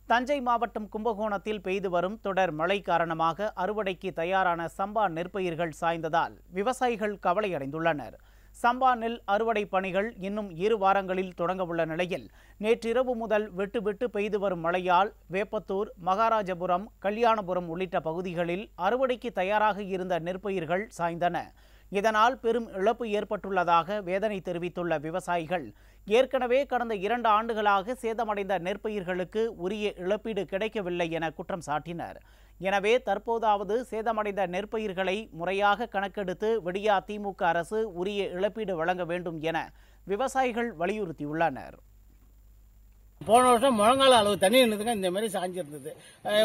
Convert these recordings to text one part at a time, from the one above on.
தஞ்சை மாவட்டம் கும்பகோணத்தில் பெய்து வரும் தொடர் மழை காரணமாக அறுவடைக்கு தயாரான சம்பா நெற்பயிர்கள் சாய்ந்ததால் விவசாயிகள் கவலையடைந்துள்ளனர். சம்பா நெல் அறுவடை பணிகள் இன்னும் 2 வாரங்களில் தொடங்கவுள்ள நிலையில் நேற்றிரவு முதல் விட்டு விட்டு பெய்து வரும் மழையால் வேப்பத்தூர், மகாராஜபுரம், கல்யாணபுரம் உள்ளிட்ட பகுதிகளில் அறுவடைக்கு தயாராக இருந்த நெற்பயிர்கள் சாய்ந்தன. இதனால் பெரும் இழப்பு ஏற்பட்டுள்ளதாக வேதனை தெரிவித்துள்ள விவசாயிகள், ஏற்கனவே கடந்த 2 ஆண்டுகளாக சேதமடைந்த நெற்பயிர்களுக்கு உரிய இழப்பீடு கிடைக்கவில்லை என குற்றம் சாட்டினர். எனவே தற்போதாவது சேதமடைந்த நெற்பயிர்களை முறையாக கணக்கெடுத்து விடியா திமுக அரசு உரிய இழப்பீடு வழங்க வேண்டும் என விவசாயிகள் வலியுறுத்தியுள்ளனர். போன வருஷம் முழங்கால அளவு தண்ணி இருந்ததுங்க, இந்த மாதிரி சாஞ்சிருந்தது.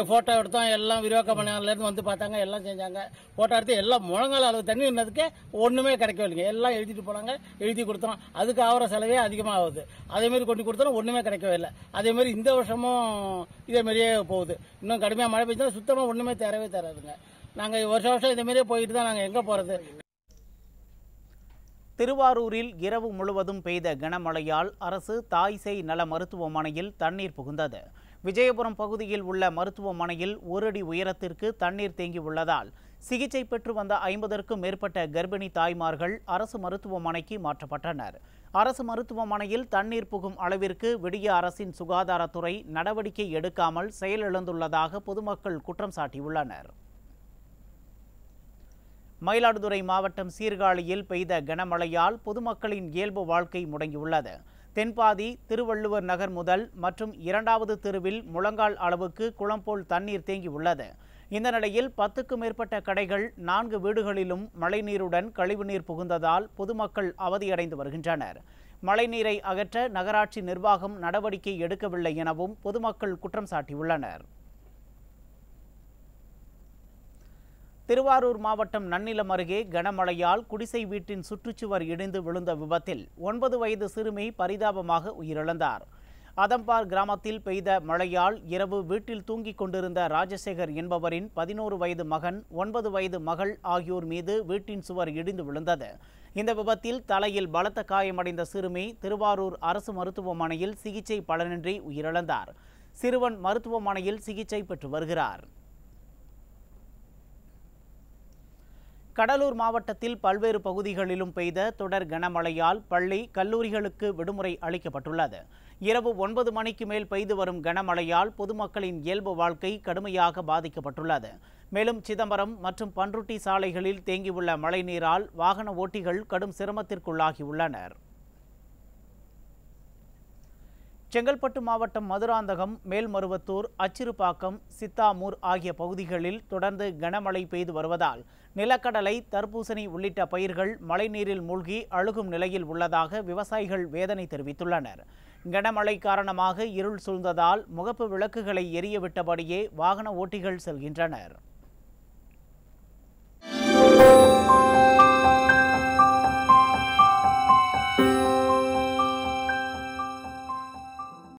ஃபோட்டோ எடுத்தோம், எல்லாம் விரிவாக்க பண்ணலேருந்து வந்து பார்த்தாங்க, எல்லாம் செஞ்சாங்க. ஃபோட்டோ எடுத்து எல்லாம் முழங்கால அளவு தண்ணி இருந்ததுக்கு ஒன்றுமே கிடைக்கவில்லைங்க. எல்லாம் எழுதிட்டு போனாங்க, எழுதி கொடுத்தோம். அதுக்கு ஆகிற செலவே அதிகமாக ஆகுது. அதேமாரி கொண்டு கொடுத்தோம், ஒன்றுமே கிடைக்கவே இல்லை. அதேமாரி இந்த வருஷமும் இதேமாரியே போகுது. இன்னும் கடுமையாக மழை பெய்ஞ்சாலும் சுத்தமாக ஒன்றுமே தராதுங்க. நாங்கள் வருஷம் இதேமாரியே போயிட்டு தான் நாங்கள் எங்கே போகிறது. திருவாரூரில் இரவு முழுவதும் பெய்த கனமழையால் அரசு தாய்சேய் நல மருத்துவமனையில் தண்ணீர் புகுந்தது. விஜயபுரம் பகுதியில் உள்ள மருத்துவமனையில் 1 அடி உயரத்திற்கு தண்ணீர் தேங்கியுள்ளதால் சிகிச்சை பெற்று வந்த 50க்கும் மேற்பட்ட கர்ப்பிணி தாய்மார்கள் அரசு மருத்துவமனைக்கு மாற்றப்பட்டனர். அரசு மருத்துவமனையில் தண்ணீர் புகும் அளவிற்கு விடிய அரசின் சுகாதாரத்துறை நடவடிக்கை எடுக்காமல் செயலிழந்துள்ளதாக பொதுமக்கள் குற்றம் சாட்டியுள்ளனர். மயிலாடுதுறை மாவட்டம் சீர்காழியில் பெய்த கனமழையால் பொதுமக்களின் இயல்பு வாழ்க்கை முடங்கியுள்ளது. தென்பாதி திருவள்ளுவர் நகர் முதல் மற்றும் 2வது தெருவில் முழங்கால் அளவுக்கு குளம் போல் தண்ணீர் தேங்கியுள்ளது. இந்த நிலையில் 10க்கும் மேற்பட்ட கடைகள், 4 வீடுகளிலும் மழைநீருடன் கழிவுநீர் புகுந்ததால் பொதுமக்கள் அவதியடைந்து வருகின்றனர். மழைநீரை அகற்ற நகராட்சி நிர்வாகம் நடவடிக்கை எடுக்கவில்லை எனவும் பொதுமக்கள் குற்றம் சாட்டியுள்ளனர். திருவாரூர் மாவட்டம் நன்னிலம் அருகே கனமழையால் குடிசை வீட்டின் சுற்றுச்சுவர் இடிந்து விழுந்த விபத்தில் 9 வயது சிறுமி பரிதாபமாக உயிரிழந்தார். அதம்பார் கிராமத்தில் பெய்த மழையால் இரவு வீட்டில் தூங்கிக் கொண்டிருந்த ராஜசேகர் என்பவரின் 11 வயது மகன், 9 வயது மகள் ஆகியோர் மீது வீட்டின் சுவர் இடிந்து விழுந்தது. இந்த விபத்தில் தலையில் பலத்த காயமடைந்த சிறுமி திருவாரூர் அரசு மருத்துவமனையில் சிகிச்சை பலனின்றி உயிரிழந்தார். சிறுவன் மருத்துவமனையில் சிகிச்சை பெற்று வருகிறார். கடலூர் மாவட்டத்தில் பல்வேறு பகுதிகளிலும் பெய்த தொடர் கனமழையால் பள்ளி, கல்லூரிகளுக்கு விடுமுறை அளிக்கப்பட்டுள்ளது. இரவு 9 மணிக்கு மேல் பெய்து வரும் கனமழையால் பொதுமக்களின் இயல்பு வாழ்க்கை கடுமையாக பாதிக்கப்பட்டுள்ளது. மேலும் சிதம்பரம் மற்றும் பன்ருட்டி சாலைகளில் தேங்கியுள்ள மழைநீரால் வாகன ஓட்டிகள் கடும் சிரமத்திற்குள்ளாகியுள்ளனர். செங்கல்பட்டு மாவட்டம் மதுராந்தகம், மேல்மருவத்தூர், அச்சிறுபாக்கம், சித்தாமூர் ஆகிய பகுதிகளில் தொடர்ந்து கனமழை பெய்து வருவதால் நிலக்கடலை, தர்பூசணி உள்ளிட்ட பயிர்கள் மழைநீரில் மூழ்கி அழுகும் நிலையில் உள்ளதாக விவசாயிகள் வேதனை தெரிவித்துள்ளனர். கனமழை காரணமாக இருள் சூழ்ந்ததால் முகப்பு விளக்குகளை எரியவிட்டபடியே வாகன ஓட்டிகள் செல்கின்றனர்.